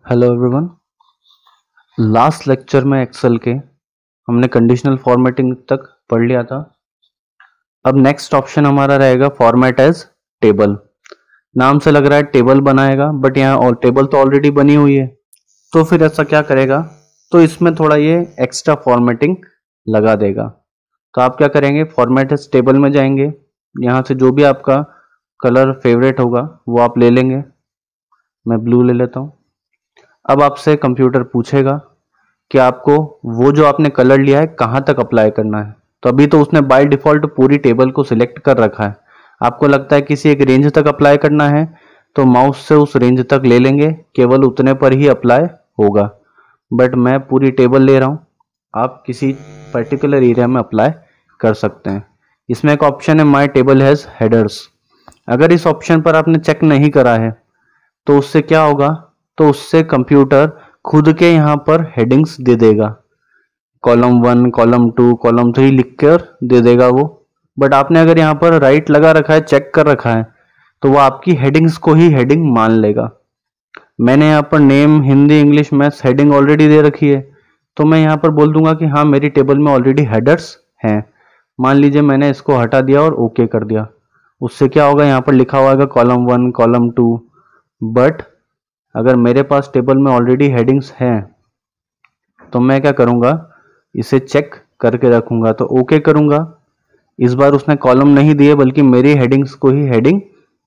Hello everyone. Last lecture में Excel के हमने कंडीशनल फॉर्मेटिंग तक पढ़ लिया था। अब नेक्स्ट ऑप्शन हमारा रहेगा फॉर्मेट एज टेबल। नाम से लग रहा है टेबल बनाएगा, बट यहाँ और टेबल तो ऑलरेडी बनी हुई है। तो फिर ऐसा क्या करेगा, तो इसमें थोड़ा ये एक्स्ट्रा फॉर्मेटिंग लगा देगा। तो आप क्या करेंगे, फॉर्मेट एज टेबल में जाएंगे, यहाँ से जो भी आपका कलर फेवरेट होगा वो आप ले लेंगे। मैं ब्लू ले लेता हूँ। अब आपसे कंप्यूटर पूछेगा कि आपको वो जो आपने कलर लिया है कहाँ तक अप्लाई करना है। तो अभी तो उसने बाय डिफॉल्ट पूरी टेबल को सिलेक्ट कर रखा है। आपको लगता है किसी एक रेंज तक अप्लाई करना है तो माउस से उस रेंज तक ले लेंगे, केवल उतने पर ही अप्लाई होगा। बट मैं पूरी टेबल ले रहा हूँ, आप किसी पर्टिकुलर एरिया में अप्लाई कर सकते हैं। इसमें एक ऑप्शन है माई टेबल हैज़ हेडर्स। अगर इस ऑप्शन पर आपने चेक नहीं करा है तो उससे क्या होगा, तो उससे कंप्यूटर खुद के यहाँ पर हेडिंग्स दे देगा, कॉलम 1 कॉलम 2 कॉलम 3 लिख कर दे देगा वो। बट आपने अगर यहाँ पर राइट लगा रखा है, चेक कर रखा है, तो वो आपकी हेडिंग्स को ही हेडिंग मान लेगा। मैंने यहाँ पर name Hindi English maths heading already दे रखी है, तो मैं यहाँ पर बोल दूंगा कि हाँ मेरी टेबल में ऑलरेडी हेडर्स हैं। मान लीजिए मैंने इसको हटा दिया और ओके कर दिया। उससे क्या होगा, यहाँ पर लिखा हुआ है कॉलम 1 कॉलम 2। बट अगर मेरे पास टेबल में ऑलरेडी हेडिंग्स हैं तो मैं क्या करूंगा, इसे चेक करके रखूंगा, तो ओके करूंगा। इस बार उसने कॉलम नहीं दिए बल्कि मेरी हेडिंग्स को ही हेडिंग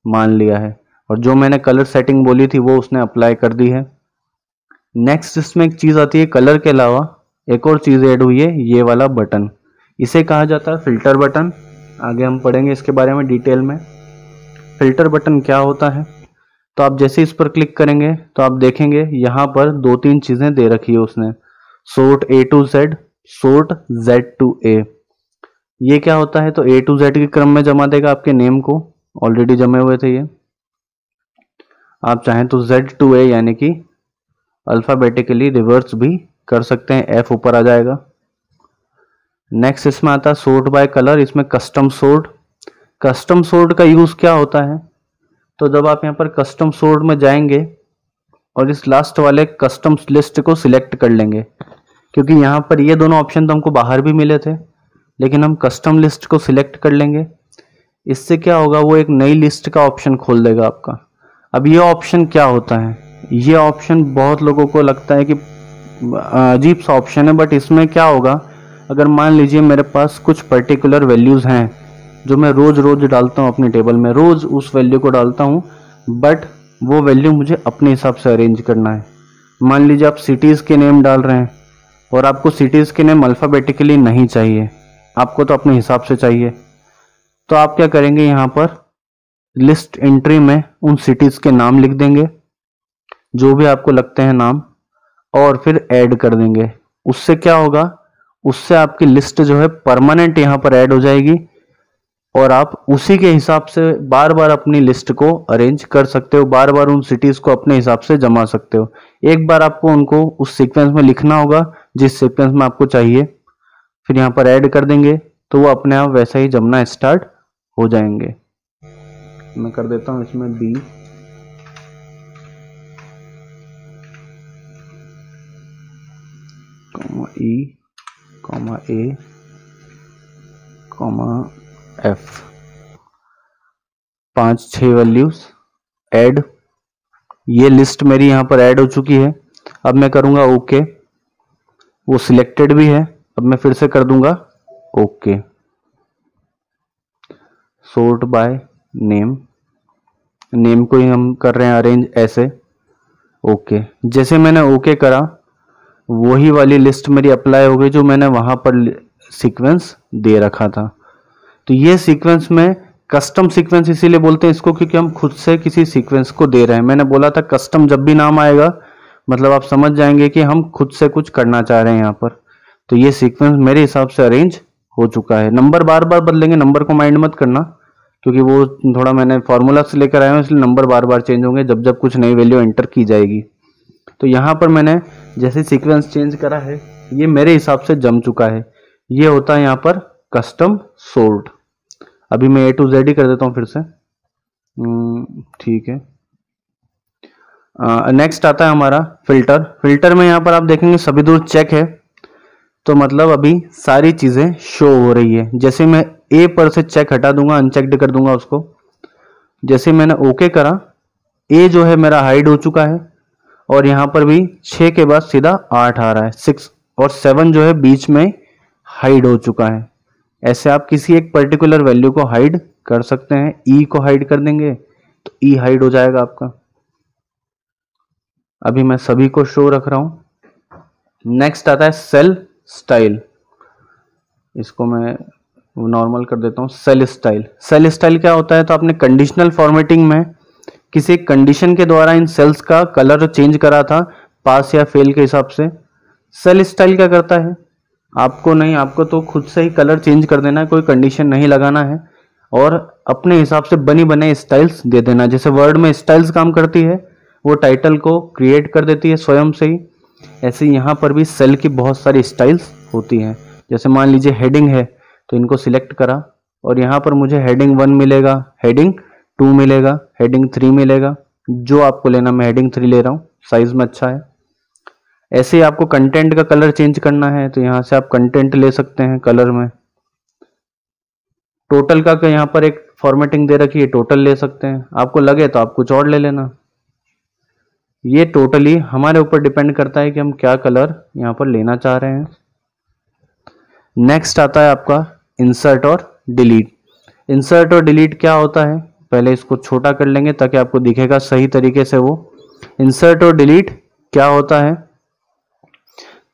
मान लिया है, और जो मैंने कलर सेटिंग बोली थी वो उसने अप्लाई कर दी है। नेक्स्ट इसमें एक चीज आती है, कलर के अलावा एक और चीज ऐड हुई है, ये वाला बटन। इसे कहा जाता है फिल्टर बटन। आगे हम पढ़ेंगे इसके बारे में डिटेल में। फिल्टर बटन क्या होता है, तो आप जैसे इस पर क्लिक करेंगे तो आप देखेंगे यहाँ पर दो तीन चीजें दे रखी है उसने, sort A to Z, sort Z to A। ये क्या होता है, तो A to Z के क्रम में जमा देगा आपके नेम को, ऑलरेडी जमे हुए थे ये। आप चाहें तो Z to A यानी कि अल्फाबेटिकली रिवर्स भी कर सकते हैं, F ऊपर आ जाएगा। नेक्स्ट इसमें आता है सोर्ट बाय कलर। इसमें कस्टम सोर्ट। कस्टम सोर्ट का यूज क्या होता है, तो जब आप यहाँ पर कस्टम सोर्ट में जाएंगे और इस लास्ट वाले कस्टम लिस्ट को सिलेक्ट कर लेंगे, क्योंकि यहाँ पर ये दोनों ऑप्शन तो हमको बाहर भी मिले थे, लेकिन हम कस्टम लिस्ट को सिलेक्ट कर लेंगे। इससे क्या होगा, वो एक नई लिस्ट का ऑप्शन खोल देगा आपका। अब ये ऑप्शन क्या होता है, ये ऑप्शन बहुत लोगों को लगता है कि अजीब सा ऑप्शन है, बट इसमें क्या होगा, अगर मान लीजिए मेरे पास कुछ पर्टिकुलर वैल्यूज हैं जो मैं रोज रोज डालता हूँ अपनी टेबल में, रोज उस वैल्यू को डालता हूँ, बट वो वैल्यू मुझे अपने हिसाब से अरेंज करना है। मान लीजिए आप सिटीज के नेम डाल रहे हैं और आपको सिटीज के नेम अल्फाबेटिकली नहीं चाहिए, आपको तो अपने हिसाब से चाहिए। तो आप क्या करेंगे, यहाँ पर लिस्ट एंट्री में उन सिटीज के नाम लिख देंगे जो भी आपको लगते हैं नाम, और फिर ऐड कर देंगे। उससे क्या होगा, उससे आपकी लिस्ट जो है परमानेंट यहाँ पर ऐड हो जाएगी, और आप उसी के हिसाब से बार बार अपनी लिस्ट को अरेंज कर सकते हो, बार बार उन सिटीज को अपने हिसाब से जमा सकते हो। एक बार आपको उनको उस सीक्वेंस में लिखना होगा जिस सीक्वेंस में आपको चाहिए, फिर यहाँ पर ऐड कर देंगे तो वो अपने आप वैसा ही जमना स्टार्ट हो जाएंगे। मैं कर देता हूँ इसमें B, E, A, F, 5-6 values add. ये लिस्ट मेरी यहाँ पर ऐड हो चुकी है। अब मैं करूंगा ओके, वो सिलेक्टेड भी है। अब मैं फिर से कर दूंगा okay. Sort by name, name को ही हम कर रहे हैं अरेंज ऐसे, ओके। जैसे मैंने ओके करा वही वाली लिस्ट मेरी अप्लाई हो गई जो मैंने वहां पर सीक्वेंस दे रखा था। तो ये सीक्वेंस में कस्टम सीक्वेंस इसीलिए बोलते हैं इसको, क्योंकि हम खुद से किसी सीक्वेंस को दे रहे हैं। मैंने बोला था कस्टम जब भी नाम आएगा मतलब आप समझ जाएंगे कि हम खुद से कुछ करना चाह रहे हैं यहाँ पर। तो ये सीक्वेंस मेरे हिसाब से अरेंज हो चुका है। नंबर बार बार बदलेंगे, नंबर को माइंड मत करना, क्योंकि वो थोड़ा मैंने फॉर्मूला से लेकर आया हूँ, इसलिए नंबर बार बार चेंज होंगे जब जब कुछ नई वैल्यू एंटर की जाएगी। तो यहाँ पर मैंने जैसे सीक्वेंस चेंज करा है ये मेरे हिसाब से जम चुका है। ये होता है यहाँ पर कस्टम सोर्ट। अभी मैं A to Z ही कर देता हूँ फिर से, ठीक है। नेक्स्ट आता है हमारा फिल्टर। फिल्टर में यहाँ पर आप देखेंगे सभी दूर चेक है, तो मतलब अभी सारी चीजें शो हो रही है। जैसे मैं ए पर से चेक हटा दूंगा, अनचेक्ड कर दूंगा उसको, जैसे मैंने ओके करा, ए जो है मेरा हाइड हो चुका है, और यहाँ पर भी 6 के बाद सीधा 8 आ रहा है, 6 और 7 जो है बीच में हाइड हो चुका है। ऐसे आप किसी एक पर्टिकुलर वैल्यू को हाइड कर सकते हैं। ई को हाइड कर देंगे तो ई हाइड हो जाएगा आपका। अभी मैं सभी को शो रख रहा हूं। नेक्स्ट आता है सेल स्टाइल, इसको मैं नॉर्मल कर देता हूं। सेल स्टाइल, सेल स्टाइल क्या होता है, तो आपने कंडीशनल फॉर्मेटिंग में किसी कंडीशन के द्वारा इन सेल्स का कलर चेंज करा था पास या फेल के हिसाब से। सेल स्टाइल क्या करता है, आपको नहीं, आपको तो खुद से ही कलर चेंज कर देना है, कोई कंडीशन नहीं लगाना है और अपने हिसाब से बनी बनाई स्टाइल्स दे देना। जैसे वर्ड में स्टाइल्स काम करती है, वो टाइटल को क्रिएट कर देती है स्वयं से ही, ऐसे यहाँ पर भी सेल की बहुत सारी स्टाइल्स होती हैं। जैसे मान लीजिए हेडिंग है, तो इनको सिलेक्ट करा और यहाँ पर मुझे हेडिंग 1 मिलेगा, हेडिंग 2 मिलेगा, हेडिंग 3 मिलेगा, जो आपको लेना, मैं हेडिंग 3 ले रहा हूँ, साइज में अच्छा है। ऐसे ही आपको कंटेंट का कलर चेंज करना है तो यहाँ से आप कंटेंट ले सकते हैं कलर में। टोटल का यहाँ पर एक फॉर्मेटिंग दे रखी है, टोटल ले सकते हैं, आपको लगे तो आप कुछ और ले लेना। ये टोटली हमारे ऊपर डिपेंड करता है कि हम क्या कलर यहाँ पर लेना चाह रहे हैं। नेक्स्ट आता है आपका इंसर्ट और डिलीट। इंसर्ट और डिलीट क्या होता है, पहले इसको छोटा कर लेंगे ताकि आपको दिखेगा सही तरीके से वो। इंसर्ट और डिलीट क्या होता है,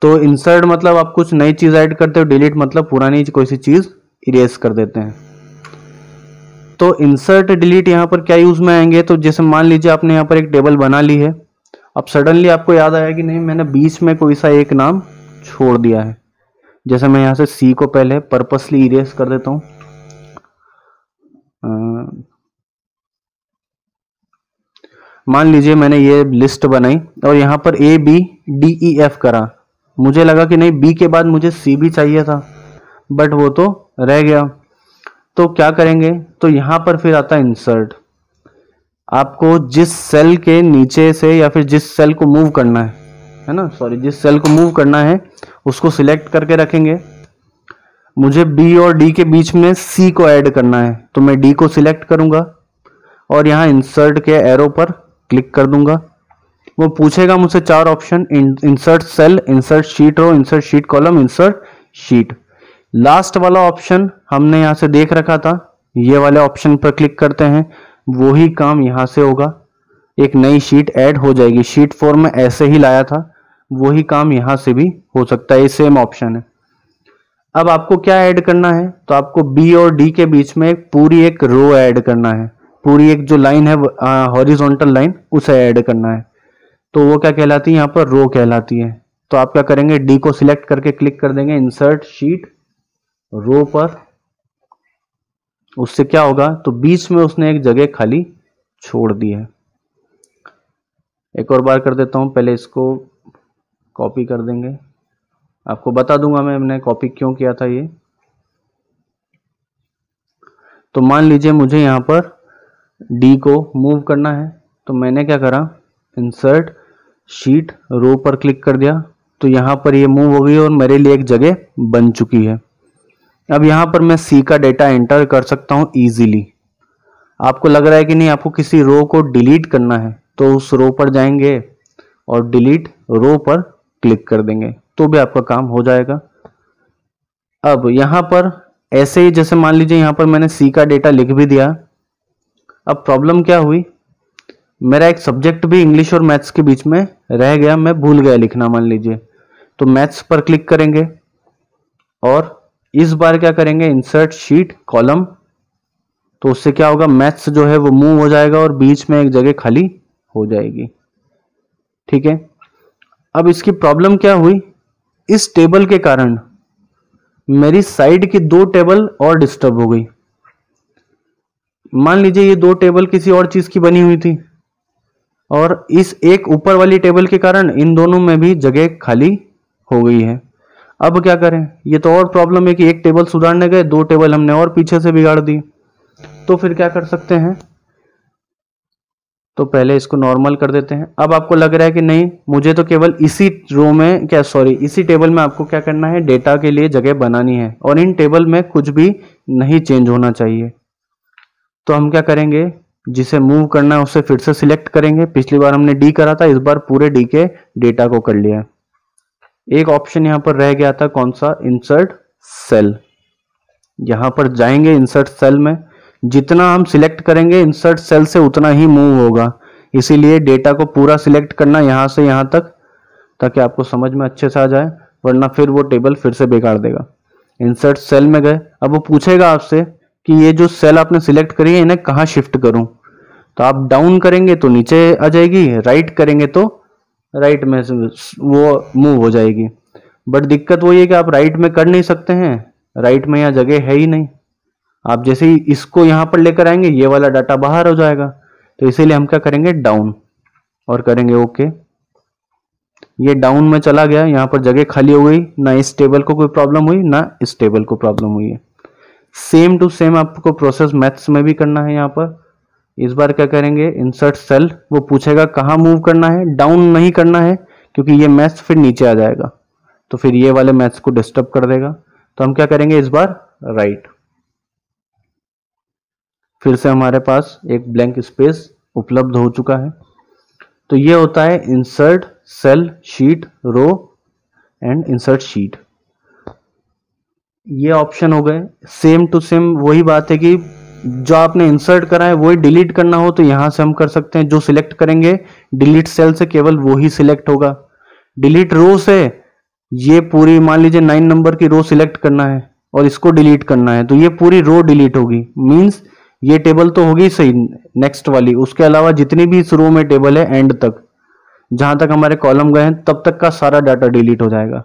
तो इंसर्ट मतलब आप कुछ नई चीज ऐड करते हो, डिलीट मतलब पुरानी कोई सी चीज इरेज कर देते हैं। तो इंसर्ट डिलीट यहाँ पर क्या यूज में आएंगे, तो जैसे मान लीजिए आपने यहाँ पर एक टेबल बना ली है, अब सडनली आपको याद आया कि नहीं मैंने बीच में कोई सा एक नाम छोड़ दिया है। जैसे मैं यहाँ से सी को पहले पर्पसली इरेज कर देता हूँ। मान लीजिए मैंने ये लिस्ट बनाई और यहाँ पर A B D E F करा, मुझे लगा कि नहीं बी के बाद मुझे सी भी चाहिए था, बट वो तो रह गया। तो क्या करेंगे, तो यहां पर फिर आता है इंसर्ट। आपको जिस सेल के नीचे से या फिर जिस सेल को मूव करना है ना, सॉरी, जिस सेल को मूव करना है उसको सिलेक्ट करके रखेंगे। मुझे बी और डी के बीच में सी को ऐड करना है, तो मैं डी को सिलेक्ट करूंगा और यहाँ इंसर्ट के एरो पर क्लिक कर दूंगा। वो पूछेगा मुझसे 4 option, insert cell, insert sheet row, insert sheet column, insert sheet. Last वाला ऑप्शन हमने यहां से देख रखा था, ये वाले ऑप्शन पर क्लिक करते हैं, वही काम यहां से होगा, एक नई शीट ऐड हो जाएगी। शीट 4 में ऐसे ही लाया था, वही काम यहां से भी हो सकता है, ये सेम ऑप्शन है। अब आपको क्या ऐड करना है, तो आपको बी और डी के बीच में पूरी एक रो ऐड करना है, पूरी एक जो लाइन है हॉरिजॉन्टल लाइन, उसे ऐड करना है। तो वो क्या कहलाती है, यहाँ पर रो कहलाती है। तो आप क्या करेंगे, डी को सिलेक्ट करके क्लिक कर देंगे इंसर्ट शीट रो पर। उससे क्या होगा, तो बीच में उसने एक जगह खाली छोड़ दी है। एक और बार कर देता हूं, पहले इसको कॉपी कर देंगे, आपको बता दूंगा मैंने कॉपी क्यों किया था ये। तो मान लीजिए मुझे यहां पर डी को मूव करना है, तो मैंने क्या करा, इंसर्ट शीट रो पर क्लिक कर दिया, तो यहां पर ये मूव हो गई और मेरे लिए एक जगह बन चुकी है। अब यहां पर मैं सी का डेटा एंटर कर सकता हूं इजीली। आपको लग रहा है कि नहीं, आपको किसी रो को डिलीट करना है, तो उस रो पर जाएंगे और डिलीट रो पर क्लिक कर देंगे, तो भी आपका काम हो जाएगा। अब यहां पर ऐसे ही, जैसे मान लीजिए यहां पर मैंने सी का डेटा लिख भी दिया। अब प्रॉब्लम क्या हुई, मेरा एक सब्जेक्ट भी इंग्लिश और मैथ्स के बीच में रह गया, मैं भूल गया लिखना मान लीजिए। तो मैथ्स पर क्लिक करेंगे और इस बार क्या करेंगे, इंसर्ट शीट कॉलम, तो उससे क्या होगा, मैथ्स जो है वो मूव हो जाएगा और बीच में एक जगह खाली हो जाएगी। ठीक है, अब इसकी प्रॉब्लम क्या हुई, इस टेबल के कारण मेरी साइड की 2 टेबल और डिस्टर्ब हो गई। मान लीजिए ये 2 टेबल किसी और चीज की बनी हुई थी और इस एक ऊपर वाली टेबल के कारण इन दोनों में भी जगह खाली हो गई है। अब क्या करें, ये तो और प्रॉब्लम है कि एक टेबल सुधारने गए, 2 टेबल हमने और पीछे से बिगाड़ दी। तो फिर क्या कर सकते हैं, तो पहले इसको नॉर्मल कर देते हैं। अब आपको लग रहा है कि नहीं, मुझे तो केवल इसी रो में इसी टेबल में आपको क्या करना है, डेटा के लिए जगह बनानी है और इन टेबल में कुछ भी नहीं चेंज होना चाहिए। तो हम क्या करेंगे, जिसे मूव करना है उसे फिर से सिलेक्ट करेंगे। पिछली बार हमने डी करा था, इस बार पूरे डी के डेटा को कर लिया है। एक ऑप्शन यहां पर रह गया था, कौन सा, इंसर्ट सेल। यहां पर जाएंगे इंसर्ट सेल में, जितना हम सिलेक्ट करेंगे इंसर्ट सेल से उतना ही मूव होगा, इसीलिए डेटा को पूरा सिलेक्ट करना यहां से यहां तक, ताकि आपको समझ में अच्छे से आ जाए, वरना फिर वो टेबल फिर से बेकार देगा। इंसर्ट सेल में गए, अब वो पूछेगा आपसे कि ये जो सेल आपने सिलेक्ट करी है इन्हें कहाँ शिफ्ट करूं। तो आप डाउन करेंगे तो नीचे आ जाएगी, राइट करेंगे तो राइट में वो मूव हो जाएगी। बट दिक्कत वही है कि आप राइट में कर नहीं सकते हैं, राइट में यहाँ जगह है ही नहीं। आप जैसे ही इसको यहां पर लेकर आएंगे ये वाला डाटा बाहर हो जाएगा, तो इसीलिए हम क्या करेंगे, डाउन, और करेंगे ओके। ये डाउन में चला गया, यहाँ पर जगह खाली हो गई, ना इस टेबल को कोई प्रॉब्लम हुई ना इस टेबल को प्रॉब्लम हुई है। सेम टू सेम आपको प्रोसेस मैथ्स में भी करना है। यहाँ पर इस बार क्या करेंगे, इंसर्ट सेल, वो पूछेगा कहाँ मूव करना है, डाउन नहीं करना है क्योंकि ये मैथ्स फिर नीचे आ जाएगा, तो फिर ये वाले मैथ्स को डिस्टर्ब कर देगा। तो हम क्या करेंगे इस बार, राइट। फिर से हमारे पास एक ब्लैंक स्पेस उपलब्ध हो चुका है। तो ये होता है insert cell sheet row and insert sheet. ये ऑप्शन हो गए। सेम टू सेम वही बात है कि जो आपने इंसर्ट करा है वही डिलीट करना हो तो यहां से हम कर सकते हैं। जो सिलेक्ट करेंगे डिलीट सेल से केवल वो ही सिलेक्ट होगा। डिलीट रो से ये पूरी, मान लीजिए 9 नंबर की रो सिलेक्ट करना है और इसको डिलीट करना है तो ये पूरी रो डिलीट होगी। मींस ये टेबल तो होगी सही नेक्स्ट वाली, उसके अलावा जितनी भी इस रो में टेबल है एंड तक, जहां तक हमारे कॉलम गए हैं तब तक का सारा डाटा डिलीट हो जाएगा।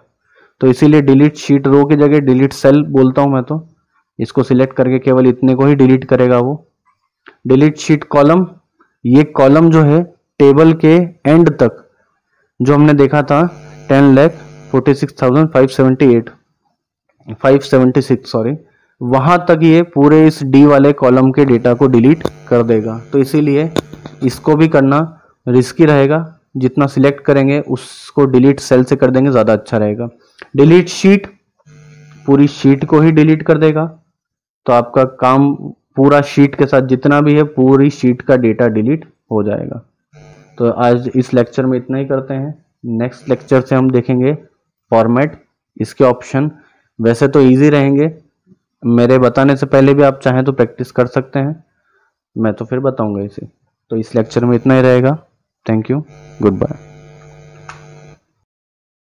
तो इसीलिए डिलीट शीट रो की जगह डिलीट सेल बोलता हूं मैं। तो इसको सिलेक्ट करके केवल इतने को ही डिलीट करेगा वो। डिलीट शीट कॉलम, ये कॉलम जो है टेबल के एंड तक जो हमने देखा था 10,46,576 सॉरी, वहां तक ये पूरे इस डी वाले कॉलम के डेटा को डिलीट कर देगा। तो इसीलिए इसको भी करना रिस्की रहेगा, जितना सिलेक्ट करेंगे उसको डिलीट सेल से कर देंगे ज्यादा अच्छा रहेगा। डिलीट शीट, पूरी शीट को ही डिलीट कर देगा, तो आपका काम पूरा शीट के साथ जितना भी है पूरी शीट का डेटा डिलीट हो जाएगा। तो आज इस लेक्चर में इतना ही करते हैं। नेक्स्ट लेक्चर से हम देखेंगे फॉर्मेट। इसके ऑप्शन वैसे तो इजी रहेंगे, मेरे बताने से पहले भी आप चाहें तो प्रैक्टिस कर सकते हैं, मैं तो फिर बताऊंगा इसे। तो इस लेक्चर में इतना ही रहेगा। Thank you, good bye.